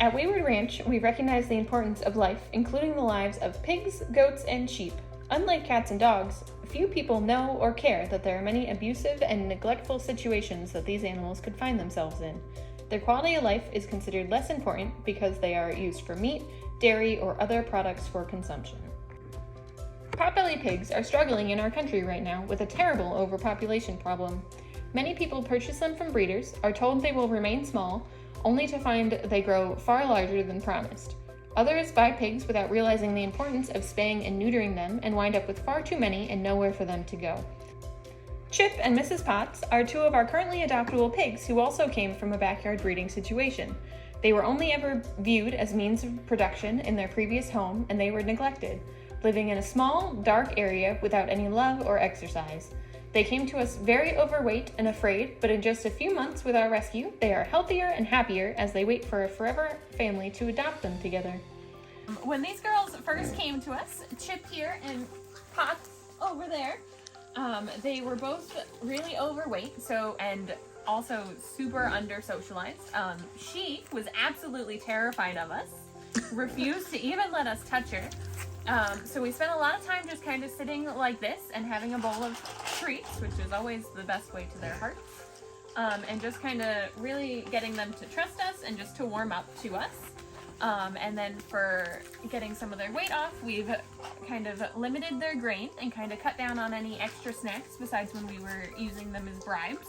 At Wayward Ranch, we recognize the importance of life, including the lives of pigs, goats, and sheep. Unlike cats and dogs, few people know or care that there are many abusive and neglectful situations that these animals could find themselves in. Their quality of life is considered less important because they are used for meat, dairy, or other products for consumption. Potbelly pigs are struggling in our country right now with a terrible overpopulation problem. Many people purchase them from breeders, are told they will remain small, only to find they grow far larger than promised. Others buy pigs without realizing the importance of spaying and neutering them and wind up with far too many and nowhere for them to go. Chip and Mrs. Potts are two of our currently adoptable pigs who also came from a backyard breeding situation. They were only ever viewed as means of production in their previous home, and they were neglected, living in a small, dark area without any love or exercise. They came to us very overweight and afraid, but in just a few months with our rescue, they are healthier and happier as they wait for a forever family to adopt them together. When these girls first came to us, Chip here and Potts over there, they were both really overweight, and also super under-socialized. She was absolutely terrified of us, refused to even let us touch her. So we spent a lot of time just kind of sitting like this and having a bowl of treats, which is always the best way to their hearts, and just kind of really getting them to trust us and just to warm up to us. And then for getting some of their weight off, we've kind of limited their grain and kind of cut down on any extra snacks besides when we were using them as bribes.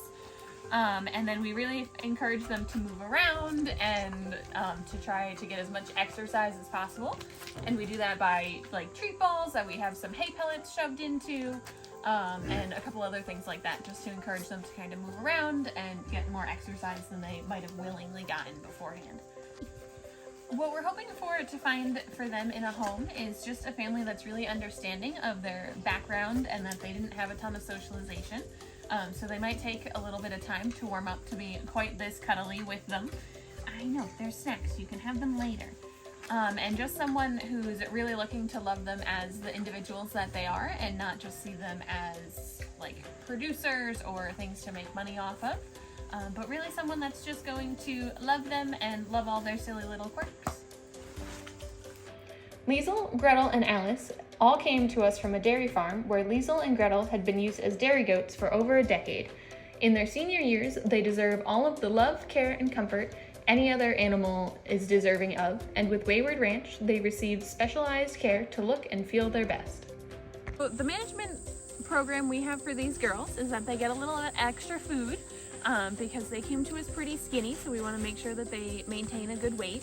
And then we really encourage them to move around and to try to get as much exercise as possible. And we do that by like treat balls that we have some hay pellets shoved into, and a couple other things like that, just to encourage them to kind of move around and get more exercise than they might have willingly gotten beforehand. What we're hoping to find for them in a home is just a family that's really understanding of their background and that they didn't have a ton of socialization. So they might take a little bit of time to warm up to be quite this cuddly with them. I know, they're snacks, you can have them later. And just someone who's really looking to love them as the individuals that they are and not just see them as like producers or things to make money off of. But really someone that's just going to love them and love all their silly little quirks. Liesel, Gretel, and Alice all came to us from a dairy farm where Liesel and Gretel had been used as dairy goats for over a decade. In their senior years, they deserve all of the love, care, and comfort any other animal is deserving of, and with Wayward Ranch, they received specialized care to look and feel their best. The management program we have for these girls is that they get a little extra food because they came to us pretty skinny, so we want to make sure that they maintain a good weight.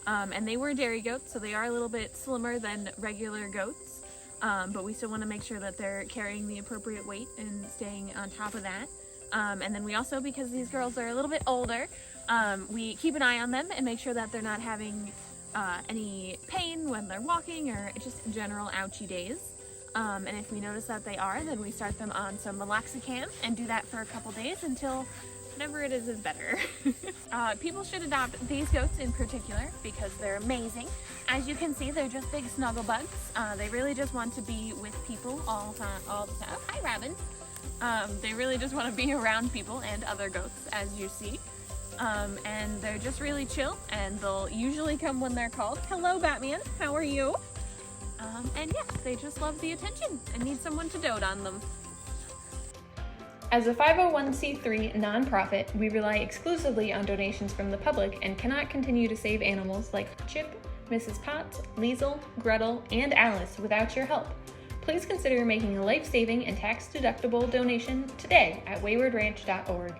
And they were dairy goats, so they are a little bit slimmer than regular goats, but we still want to make sure that they're carrying the appropriate weight and staying on top of that. And then we also, because these girls are a little bit older, we keep an eye on them and make sure that they're not having any pain when they're walking or just general ouchy days. And if we notice that they are, then we start them on some Meloxicam and do that for a couple days until whatever it is better. People should adopt these goats in particular because they're amazing. As you can see, they're just big snuggle bugs. They really just want to be with people all the time. Oh, hi, Robin. They really just want to be around people and other goats, as you see. And they're just really chill, and they'll usually come when they're called. Hello, Batman. How are you? And yeah, they just love the attention and need someone to dote on them. As a 501c3 nonprofit, we rely exclusively on donations from the public and cannot continue to save animals like Chip, Mrs. Potts, Liesel, Gretel, and Alice without your help. Please consider making a life-saving and tax-deductible donation today at waywardranch.org.